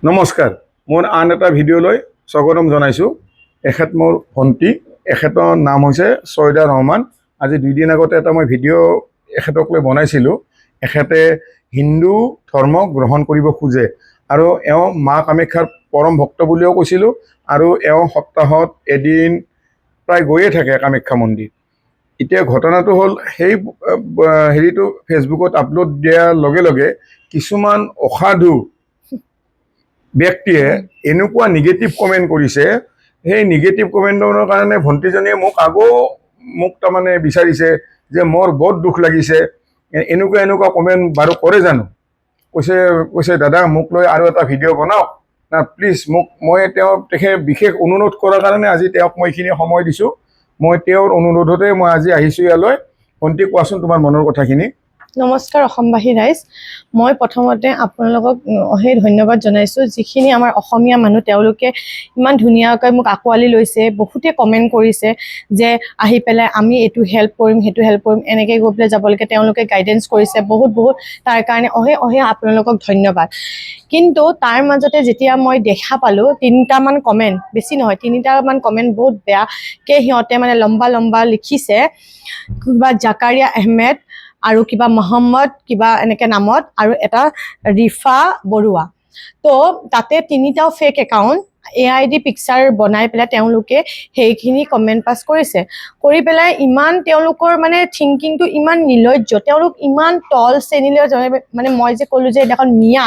নমস্কাৰ মোৰ আন এটা ভিডিঅ'লৈ স্বাগতম জনাইছোঁ। এখেত মোৰ ভণ্টি, এখেতৰ নাম হৈছে ছয়দা ৰহমান। আজি 2 দিন আগতে এটা মই ভিডিঅ' এখেতক লৈ বনাইছিলোঁ। এখেতে হিন্দু ধৰ্ম গ্ৰহণ কৰিব খোজে আৰু এওঁ মা কামাখ্যাৰ পৰম ভক্ত বুলিও কৈছিলোঁ আৰু এওঁ সপ্তাহত এদিন প্ৰায় গৈয়ে থাকে কামাখ্যা মন্দিৰ। এতিয়া ঘটনাটো হ'ল সেই হেৰিটো ফেচবুকত আপলোড দিয়াৰ লগে লগে কিছুমান অসাধু ব্যক্তিয়ে এনেকুৱা নিগেটিভ কমেণ্ট কৰিছে। সেই নিগেটিভ কমেণ্টৰ কাৰণে ভণ্টিজনীয়ে মোক তাৰমানে বিচাৰিছে যে মোৰ বহুত দুখ লাগিছে, এনেকুৱা কমেণ্ট বাৰু কৰে জানো। কৈছে দাদা মোক লৈ আৰু এটা ভিডিঅ' বনাওক না প্লিজ। মই তেখেত বিশেষ অনুৰোধ কৰাৰ কাৰণে আজি তেওঁক মই এইখিনি সময় দিছোঁ। মই তেওঁৰ অনুৰোধতে মই আজি আহিছোঁ ইয়ালৈ। ভণ্টি, কোৱাচোন তোমাৰ মনৰ কথাখিনি। নমস্কাৰ অসমবাসী ৰাইজ, মই প্ৰথমতে আপোনালোকক অশেষ ধন্যবাদ জনাইছোঁ। যিখিনি আমাৰ অসমীয়া মানুহ তেওঁলোকে ইমান ধুনীয়াকৈ মোক আঁকোৱালি লৈছে, বহুতে কমেণ্ট কৰিছে যে আহি পেলাই আমি এইটো হেল্প কৰিম সেইটো হেল্প কৰিম, এনেকৈ গৈ পেলাই যাব লাগে। তেওঁলোকে গাইডেঞ্চ কৰিছে বহুত তাৰ কাৰণে অশেষ আপোনালোকক ধন্যবাদ। কিন্তু তাৰ মাজতে যেতিয়া মই দেখা পালোঁ 3টামান কমেণ্ট, বেছি নহয় 3টামান কমেণ্ট বহুত বেয়াকৈ সিহঁতে মানে লম্বা লিখিছে। কিবা জাকাৰিয়া আহমেদ আৰু কিবা মহম্মদ কিবা এনেকৈ নামত আৰু এটা ৰিফা বৰুৱা। তো তাতে 3টাও ফেক একাউণ্ট AID পিকচাৰ বনাই পেলাই তেওঁলোকে সেইখিনি কমেণ্ট পাছ কৰিছে। কৰি পেলাই ইমান তেওঁলোকৰ মানে থিংকিংটো ইমান নিৰ্লজ্জ, তেওঁলোক ইমান তল শ্ৰেণীলৈ মানে মই যে ক'লোঁ যে এডোখন মিয়া,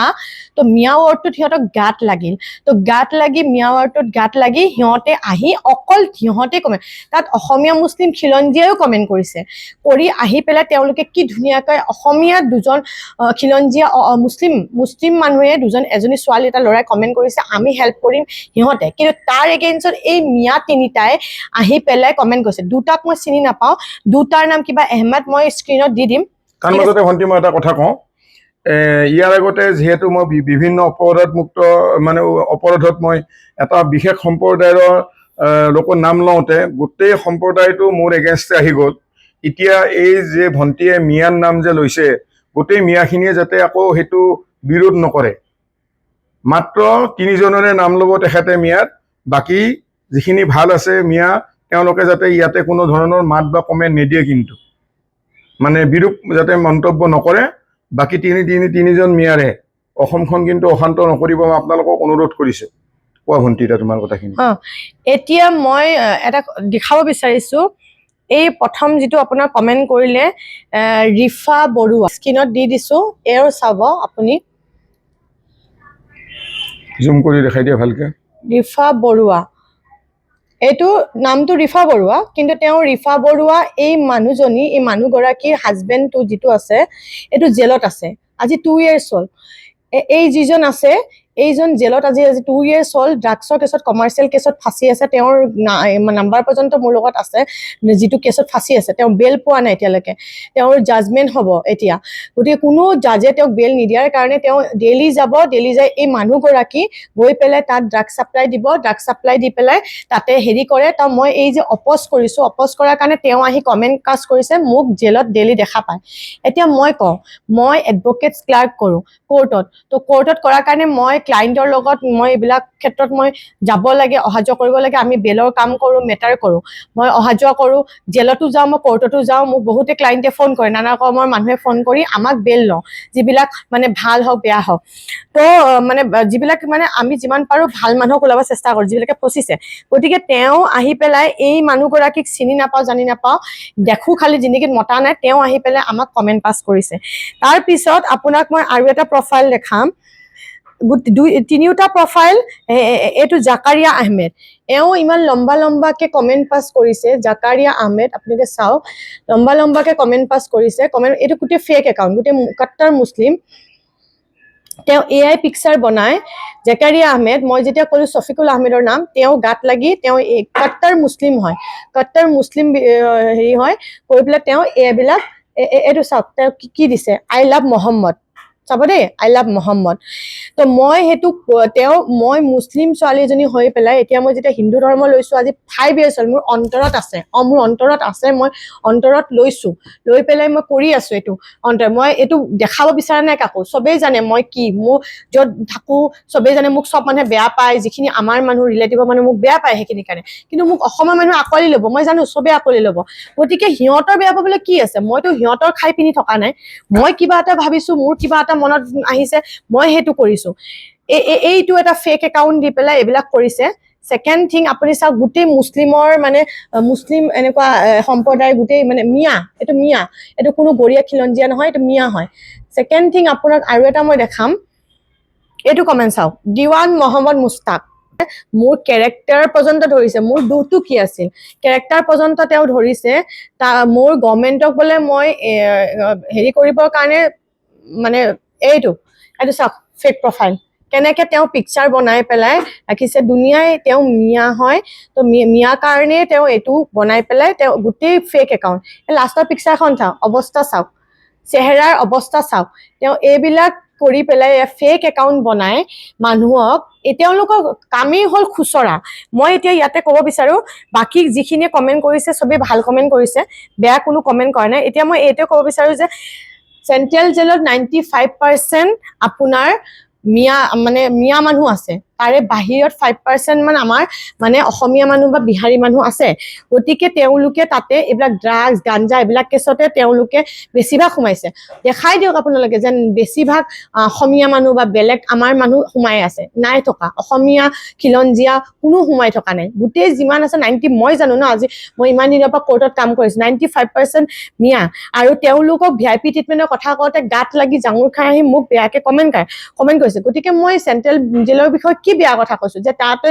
তো মিয়া ৱৰ্ডটোত সিহঁতক গাত লাগিল। তো গাত লাগি মিয়া ৱৰ্ডটোত গাত লাগি সিহঁতে আহি অকল সিহঁতে কমেণ্ট, তাত অসমীয়া মুছলিম খিলঞ্জীয়াও কমেণ্ট কৰিছে। কৰি আহি পেলাই তেওঁলোকে কি ধুনীয়াকৈ অসমীয়া দুজন খিলঞ্জীয়া মুছলিম মানুহে এজনী ছোৱালী এটা ল'ৰাই কমেণ্ট কৰিছে আমি হেল্প কৰিম সিহঁতে। কিন্তু তাৰ এগেইনষ্টত এই মিয়া 3টাই আহি পেলাই কমেণ্ট কৰিছে। 2টাক মই চিনি নাপাওঁ, 2টাৰ নাম কিবা আহমেদ, মই স্ক্ৰীণত দি দিম। তাৰ মাজতে ভণ্টি মই এটা কথা কওঁ। ইয়াৰ আগতে যিহেতু মই বিভিন্ন অপৰাধত মই এটা বিশেষ সম্প্ৰদায়ৰ লোকৰ নাম লওঁতে গোটেই সম্প্ৰদায়টো মোৰ এগেইনষ্টে আহি গ'ল। এতিয়া এই যে ভণ্টিয়ে মিয়াৰ নাম যে লৈছে, গোটেই মিয়াখিনিয়ে যাতে আকৌ সেইটো বিৰোধ নকৰে। মাত্ৰ 3জনৰে নাম ল'ব তেখেতে মিয়াত, বাকী যিখিনি ভাল আছে মিয়া তেওঁলোকে যাতে ইয়াতে কোনো ধৰণৰ মাত বা কমেণ্ট নিদিয়ে, কিন্তু মানে বিৰূপ যাতে মন্তব্য নকৰে। বাকী 3জন মিয়াৰে অসমখন কিন্তু অশান্ত নকৰিব, মই আপোনালোকক অনুৰোধ কৰিছোঁ। কোৱা ভণ্টি এতিয়া তোমাৰ কথাখিনি। এতিয়া মই এটা দেখাব বিচাৰিছোঁ। এই প্ৰথম যিটো আপোনাৰ কমেণ্ট কৰিলে ৰিফা বৰুৱা, স্ক্ৰীণত দি দিছোঁ, এও চাব আপুনি। জুম কৰি দেখাই দিয়া ভালকে। ৰিফা বৰুৱা, এইটো নামটো ৰিফা বৰুৱা, কিন্তু তেওঁ ৰিফা বৰুৱা এই মানুহজনী, এই মানুহগৰাকীৰ হাজবেণ্ডটো যিটো আছে এইটো জেলত আছে আজি 2 years হ'ল। এই যিজন আছে এইজন জেলত আজি 2 years হ'ল। ড্ৰাগছৰ কেছত, কমাৰ্চিয়েল কেছত ফাঁচি আছে। তেওঁৰ নাম্বাৰ পৰ্যন্ত মোৰ লগত আছে, যিটো কেছত ফাঁচি আছে। তেওঁ বেল পোৱা নাই এতিয়ালৈকে, তেওঁৰ জাজমেণ্ট হ'ব এতিয়া। গতিকে কোনো জাজে তেওঁক বেল নিদিয়াৰ কাৰণে তেওঁ ডেইলি যাই এই মানুহগৰাকী গৈ পেলাই তাত ড্ৰাগছ ছাপ্লাই দিব, ড্ৰাগছ ছাপ্লাই দি পেলাই তাতে হেৰি কৰে। তো মই এই যে অপ'জ কৰিছোঁ, অপ'জ কৰাৰ কাৰণে তেওঁ আহি কমেণ্ট কাষ্ট কৰিছে, মোক জেলত ডেইলি দেখা পায়। এতিয়া মই কওঁ, মই এডভকেটছ ক্লাৰ্ক কৰোঁ কোৰ্টত। তো কোৰ্টত কৰাৰ কাৰণে মই ক্লাইণ্টৰ লগত মই এইবিলাক ক্ষেত্ৰত মই যাব লাগে, অহা যোৱা কৰিব লাগে। আমি বেলৰ কাম কৰোঁ, মেটাৰ কৰোঁ, মই অহা যোৱা কৰোঁ, জেলতো যাওঁ, মই কোৰ্টতো যাওঁ। মোক বহুতে ক্লাইণ্টে ফোন কৰে, নানা ৰকমৰ মানুহে ফোন কৰি আমাক বেল লওঁ, যিবিলাক মানে ভাল হওক বেয়া হওক। তো মানে যিবিলাক মানে আমি যিমান পাৰোঁ ভাল মানুহক ওলাব চেষ্টা কৰোঁ, যিবিলাকে ফচিছে। গতিকে তেওঁ আহি পেলাই এই মানুহগৰাকীক চিনি নাপাওঁ, জানি নাপাওঁ, দেখোঁ খালি জিন্দগীত মতা নাই, তেওঁ আহি পেলাই আমাক কমেণ্ট পাছ কৰিছে। তাৰপিছত আপোনাক মই আৰু এটা প্ৰফাইল দেখাম, 3টা প্ৰফাইল। এইটো জাকাৰিয়া আহমেদ, এওঁ ইমান লম্বাকে কমেণ্ট পাছ কৰিছে। জাকাৰিয়া আহমেদ আপোনালোকে চাওক, লম্বাকে কমেণ্ট পাছ কৰিছে। এইটো গোটেই ফেক একাউণ্ট, গোটেই কট্টাৰ মুছলিম। তেওঁ AI পিকচাৰ বনাই জাকাৰিয়া আহমেদ, মই যেতিয়া ক'লোঁ শফিকুল আহমেদৰ নাম, তেওঁ গাত লাগি তেওঁ কট্টাৰ মুছলিম হয়, কট্টাৰ মুছলিম হেৰি হয়। কৰি পেলাই তেওঁ এইবিলাক এইটো চাওক, তেওঁ কি দিছে, আই লাভ মহম্মদ। চাব দেই, আই লাভ মহম্মদ। তো মই সেইটো মই মুছলিম ছোৱালী এজনী হৈ পেলাই এতিয়া মই যেতিয়া হিন্দু ধৰ্ম লৈছো আজি 5 years হ'ল, মোৰ অন্তৰত আছে, মোৰ অন্তৰত আছে, মই অন্তৰত লৈছো, লৈ পেলাই মই কৰি আছো এইটো মই এইটো দেখাব বিচৰা নাই কাকো, চবেই জানে মই কি, মোৰ য'ত থাকো চবেই জানে, মোক চব মানুহে বেয়া পায়, যিখিনি আমাৰ মানুহ ৰিলেটিভৰ মানুহ মোক বেয়া পায় সেইখিনি কাৰণে, কিন্তু মোক অসমৰ মানুহে আঁকোৱালি ল'ব, মই জানো চবেই আঁকোৱালি ল'ব, গতিকে সিহঁতৰ বেয়া পাবলৈ কি আছে, মইতো সিহঁতৰ খাই পিনি থকা নাই, মই কিবা এটা ভাবিছো, মোৰ কিবা এটা মনত আহিছে, মই সেইটো কৰিছো। এইটো এটা ফেক একাউণ্ট দি পেলাই এইবিলাক কৰিছে। ছেকেণ্ড থিং, আপুনি চাওক গোটেই মুছলিমৰ মানে মুছলিম এনেকুৱা সম্প্ৰদায়ৰ গোটেই মানে মিয়া, এইটো কোনো গৰীয়া খিলঞ্জীয়া নহয়, এইটো মিয়া হয়। ছেকেণ্ড থিং, আপোনাক আৰু এটা মই দেখাম, এইটো কমেণ্ট চাওক, দিৱান মহম্মদ মুস্তাক, মোৰ কেৰেক্টাৰ পৰ্যন্ত ধৰিছে, মোৰ দুখটো কি আছিল, কেৰেক্টাৰ পৰ্যন্ত তেওঁ ধৰিছে, মোৰ গভৰ্ণমেণ্টক বোলে মই হেৰি কৰিবৰ কাৰণে মানে এইটো চাওক ফেক প্ৰফাইল, কেনেকে তেওঁ পিকচাৰ বনাই পেলাই ৰাখিছে, দুনিয়াই তেওঁ মিয়া হয়, তো মিয়া কাৰণে তেওঁ এইটো বনাই পেলাই তেওঁ গোটেই ফেক একাউণ্ট, লাষ্টৰ পিকচাৰখন চাওক, অৱস্থা চাওক, চেহেৰাৰ অৱস্থা চাওক, তেওঁ এইবিলাক কৰি পেলাই ফেক একাউণ্ট বনাই মানুহক, তেওঁলোকৰ কামেই হ'ল খুচৰা। মই এতিয়া ইয়াতে ক'ব বিচাৰো, বাকী যিখিনিয়ে কমেণ্ট কৰিছে চবেই ভাল কমেণ্ট কৰিছে, বেয়া কোনো কমেণ্ট কৰা নাই। এতিয়া মই এইটোৱে ক'ব বিচাৰো যে চেন্ট্ৰেল জেলত 95% আপোনাৰ মিয়া মানুহ আছে, তাৰে বাহিৰত 5% মান আমাৰ মানে অসমীয়া মানুহ বা বিহাৰী মানুহ আছে, গতিকে তেওঁলোকে তাতে এইবিলাক ড্ৰাগছ গাঞ্জা এইবিলাক কেছতে তেওঁলোকে বেছিভাগ সোমাইছে। দেখাই দিয়ক আপোনালোকে যেন বেছিভাগ অসমীয়া মানুহ বা বেলেগ আমাৰ মানুহ সোমাই আছে, নাই থকা, অসমীয়া খিলঞ্জীয়া কোনো সোমাই থকা নাই, গোটেই যিমান আছে 90, মই জানো ন, আজি মই ইমান দিনৰ পৰা কোৰ্টত কাম কৰিছো, 95% মিয়া, আৰু তেওঁলোকক VIP ট্ৰিটমেণ্টৰ কথা কওঁতে গাত লাগি জাঙুৰ খাই আহি মোক বেয়াকে কমেণ্ট কৰিছে। গতিকে মই চেন্ট্ৰেল জেলৰ বিষয়ে কি বেয়া কথা কৈছো, যে তাতে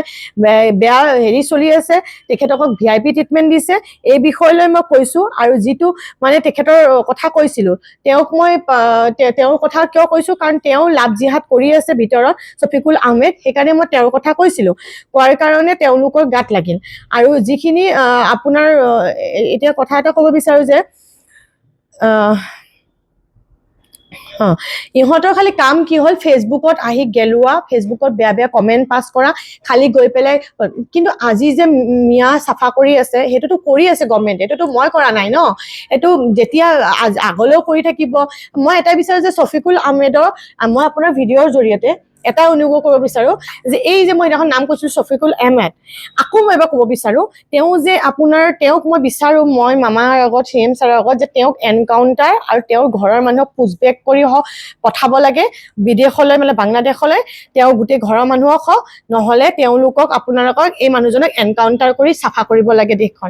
বেয়া হেৰি চলি আছে, তেখেতকক VIP ট্ৰিটমেণ্ট দিছে, এই বিষয়লৈ মই কৈছো। আৰু যিটো মানে তেখেতৰ কথা কৈছিলো, তেওঁৰ কথা কিয় কৈছো, কাৰণ তেওঁ লাভ জিহাদ কৰি আছে ভিতৰত, শফিকুল আহমেদ, সেইকাৰণে মই তেওঁৰ কথা কৈছিলো, কোৱাৰ কাৰণে তেওঁলোকৰ গাত লাগিল। আৰু যিখিনি আপোনাৰ এতিয়া কথা এটা ক'ব বিচাৰো যে ইহঁতৰ খালি কাম কি হ'ল, ফেচবুকত আহি গেলোৱা, ফেচবুকত বেয়া কমেণ্ট পাছ কৰা, খালি গৈ পেলাই, কিন্তু আজি যে মিয়া চাফা কৰি আছে, সেইটোতো কৰি আছে গভৰ্ণমেণ্টে, এইটোতো মই কৰা নাই ন, এইটো যেতিয়া আগলৈও কৰি থাকিব। মই এটাই বিচাৰো যে শফিকুল আহমেদৰ, মই আপোনাৰ ভিডিঅ'ৰ জৰিয়তে এটা অনুভৱ কৰিব বিচাৰো যে এই যে মই এখন নাম কৈছো শফিকুল আহমেদ, আকৌ মই এবাৰ ক'ব বিচাৰো, তেওঁক মই বিচাৰো, মই মামাৰ আগত CM ছাৰৰ আগত, যে তেওঁক এনকাউণ্টাৰ আৰু তেওঁৰ ঘৰৰ মানুহক পুছবেক কৰি পঠাব লাগে বিদেশলৈ, মানে বাংলাদেশলৈ, তেওঁ গোটেই ঘৰৰ মানুহক হওক, নহলে তেওঁলোকক আপোনালোকক এই মানুহজনক এনকাউণ্টাৰ কৰি চাফা কৰিব লাগে দেশখন।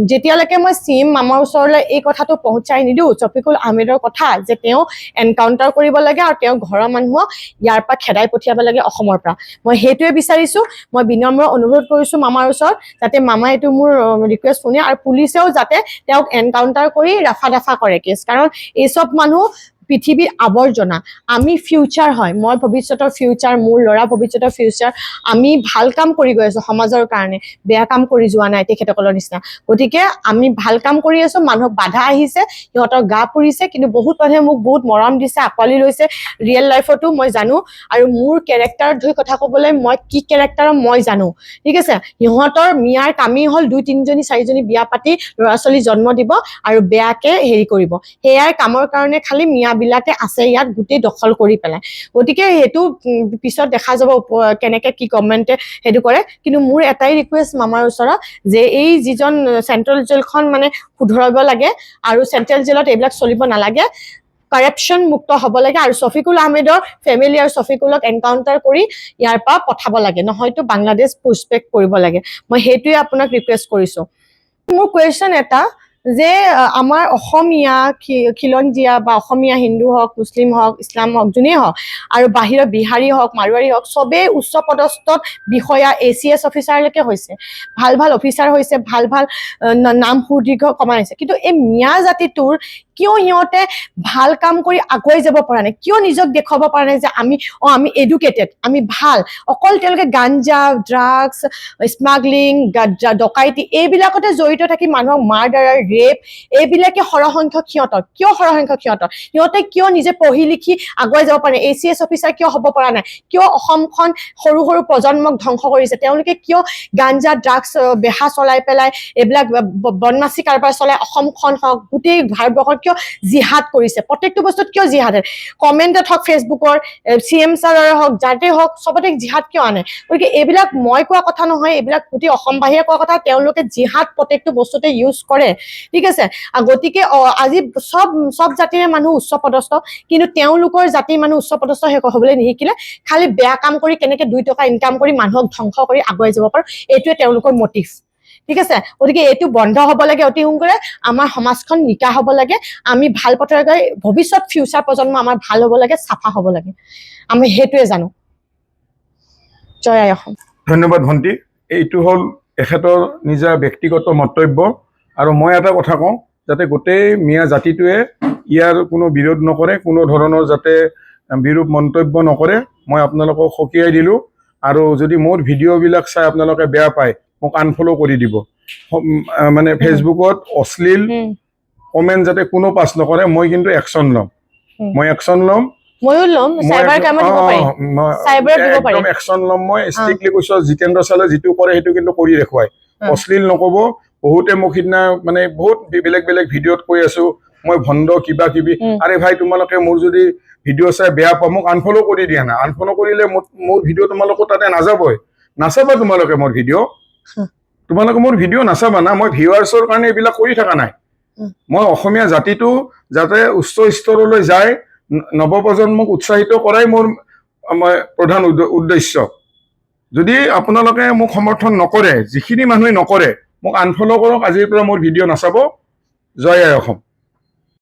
যেতিয়ালৈকে মই CM মামাৰ ওচৰলৈ এই কথাটো পহুচাই নিদিওঁ, শফিকুল আহমেদৰ কথা, যে তেওঁ এনকাউণ্টাৰ কৰিব লাগে আৰু তেওঁৰ ঘৰৰ মানুহক ইয়াৰ পৰা খেদাই পঠিয়াব লাগে অসমৰ পৰা, মই সেইটোৱে বিচাৰিছো। মই বিনম্ৰ অনুৰোধ কৰিছো মামাৰ ওচৰত, যাতে মামাই এইটো মোৰ ৰিকুৱেষ্ট শুনে, আৰু পুলিচেও যাতে তেওঁক এনকাউণ্টাৰ কৰি ৰাফা দাফা কৰে কেছ, কাৰণ এই চব মানুহ পৃথিৱীৰ আৱৰ্জনা, আমি ফিউচাৰ হয়, মই ভৱিষ্যতৰ ফিউচাৰ, মোৰ ল'ৰা ভৱিষ্যতৰ ফিউচাৰ, আমি ভাল কাম কৰি গৈ আছো সমাজৰ কাৰণে, বেয়া কাম কৰি যোৱা নাই তেখেতসকলৰ নিচিনা, গতিকে আমি ভাল কাম কৰি আছো, মানুহক বাধা আহিছে, সিহঁতৰ গা পুৰিছে, কিন্তু বহুত মানুহে মোক বহুত মৰম দিছে, আঁকোৱালি লৈছে, ৰিয়েল লাইফতো মই জানো, আৰু মোৰ কেৰেক্টাৰত ধৰি কথা ক'বলৈ, মই কি কেৰেক্টাৰৰ মই জানো, ঠিক আছে। সিহঁতৰ মিয়াৰ কামেই হ'ল 2-3জনী 4জনী বিয়া পাতি ল'ৰা ছোৱালী জন্ম দিব আৰু বেয়াকে হেৰি কৰিব, সেয়াই কামৰ কাৰণে খালি মিয়া বিলাকে আছে ইয়াত গোটেই দখল কৰি পেলাই। গতিকে সেইটো পিছত দেখা যাব কেনেকে কি গভৰ্ণমেণ্টে সেইটো কৰে, কিন্তু মোৰ এটাই ৰিকুৱেষ্ট মামাৰ ওচৰত, যে এই যিজন চেন্ট্ৰেল জেলখন মানে শুধৰাব লাগে, আৰু চেন্ট্ৰেল জেলত এইবিলাক চলিব নালাগে, কাৰাপশ্যন মুক্ত হ'ব লাগে, আৰু শফিকুল আহমেদৰ ফেমিলি আৰু শফিকুলক এনকাউণ্টাৰ কৰি ইয়াৰ পৰা পঠাব লাগে, নহয়তো বাংলাদেশ পুছবেক কৰিব লাগে। মই সেইটোৱে আপোনাক ৰিকুৱেষ্ট কৰিছো। মোৰ কুৱেশ্যন এটা, যে আমাৰ অসমীয়া খিলঞ্জীয়া বা অসমীয়া হিন্দু হওক, মুছলিম হওক, ইছলাম হওক, যোনেই হওক, আৰু বাহিৰৰ বিহাৰী হওক, মাৰোৱাৰী হওক, চবেই উচ্চ পদস্থ বিষয়া ACS অফিচাৰলৈকে হৈছে, ভাল অফিচাৰ হৈছে, ভাল নাম সুদীৰ্ঘ কমাইছে, কিন্তু এই মিয়া জাতিটোৰ কিয় সিহঁতে ভাল কাম কৰি আগুৱাই যাব পৰা নাই, কিয় নিজক দেখুৱাব পৰা নাই যে আমি এডুকেটেড, আমি ভাল। অকল তেওঁলোকে গাঞ্জা, ড্ৰাগছ, স্মাগলিং, ডকাইতি এইবিলাকতে জড়িত থাকি মানুহক মাৰ্ডাৰ, ৰেপ এইবিলাকে সৰহসংখ্যক সিহঁতৰ। কিয় সৰহসংখ্যক সিহঁতে কিয় নিজে পঢ়ি লিখি আগুৱাই যাব পৰা নাই, ACS অফিচাৰ কিয় হ'ব পৰা নাই, কিয় অসমখন সৰু সৰু প্ৰজন্মক ধ্বংস কৰিছে, তেওঁলোকে কিয় গাঞ্জা, ড্ৰাগছ বেহা চলাই পেলাই এইবিলাক বদমাচি কাৰবাৰ চলাই অসমখন হওক গোটেই ভাৰতবৰ্ষত কিয় জিহাদ কৰিছে, প্ৰত্যেকটো বস্তুত কিয় জিহাদ, কমেণ্টত হওক ফেচবুকৰ, CM ছাৰৰে হওক, যাতে হওক, চবতে জিহাদ কিয় আনে। গতিকে এইবিলাক মই কোৱা কথা নহয়, এইবিলাক গোটেই অসমবাসীয়ে কোৱা কথা। তেওঁলোকে জিহাদ প্ৰত্যেকটো বস্তুতে ইউজ কৰে, ঠিক আছে। গতিকে আজি চব জাতিৰে মানুহ উচ্চ পদস্থ, কিন্তু তেওঁলোকৰ জাতিৰ মানুহ উচ্চ পদস্থ হ'বলৈ নিশিকিলে, খালি বেয়া কাম কৰি কেনেকে 2 টকা ইনকাম কৰি মানুহক ধ্বংস কৰি আগুৱাই যাব পাৰো, এইটোৱে তেওঁলোকৰ মটিভ, ঠিক আছে। গতিকে এইটো বন্ধ হ'ব লাগে অতি সোনকালে। আমাৰ সমাজখন নিকা হ'ব লাগে, আমি ভাল পথেৰে গৈ ভৱিষ্যত ফিউচাৰ প্ৰজন্ম আমাৰ ভাল হ'ব লাগে, চাফা হ'ব লাগে, আমি সেইটোৱে জানো। জয় আই অসম। ধন্যবাদ ভণ্টি। এইটো হ'ল এখেতৰ নিজা ব্যক্তিগত মন্তব্য, আৰু মই এটা কথা কওঁ, যাতে গোটেই মিয়া জাতিটোৱে ইয়াৰ কোনো বিৰোধ নকৰে, কোনো ধৰণৰ যাতে বিৰূপ মন্তব্য নকৰে, মই আপোনালোকক সকীয়াই দিলোঁ। আৰু যদি মোৰ ভিডিঅ'বিলাক চাই আপোনালোকে বেয়া পায়, মোক আনফল' কৰি দিব। মানে ফেচবুকত অশ্লীল কমেণ্ট যাতে কোনো পাছ নকৰে, মই কিন্তু একশ্যন ল'ম, একশ্যন ল'ম। ময়ো ল'ম, চাইবাৰ ক্ৰাইমত দিব পাৰিম, চাইবাৰত দিব পাৰিম, একদম একশ্যন ল'ম। মই ষ্ট্ৰিক্টলি কৈছো, জিতেন্দ্ৰ চালে যিটো কৰে সেইটো কিন্তু কৰি দেখুৱাই, অশ্লীল নক'ব। বহুতে মোক সিদিনা মানে বহুত বেলেগ বেলেগ ভিডিঅ'ত কৈ আছো মই ভণ্ড কিবা কিবি। আৰে ভাই, তোমালোকে মোৰ যদি ভিডিঅ' চাই বেয়া পোৱা, মোক আনফল' কৰি দিয়া না। আনফল' কৰিলে মোৰ ভিডিঅ' তোমালোকৰ তাতে নাযাবই, নাচাবা তোমালোকে মোৰ ভিডিঅ', তোমালোকে মোৰ ভিডিঅ' নাচাবা না। মই ভিউৱাৰ্ছৰ কাৰণে এইবিলাক কৰি থকা নাই। মই অসমীয়া জাতিটো যাতে উচ্চ স্তৰলৈ যায়, নৱপ্ৰজন্মক উৎসাহিত কৰাই মোৰ প্ৰধান উদ্দেশ্য। যদি আপোনালোকে মোক সমৰ্থন নকৰে, যিখিনি মানুহে নকৰে, মোক আনফল' কৰক, আজিৰ পৰা মোৰ ভিডিঅ' নাচাব। জয় আই অসম।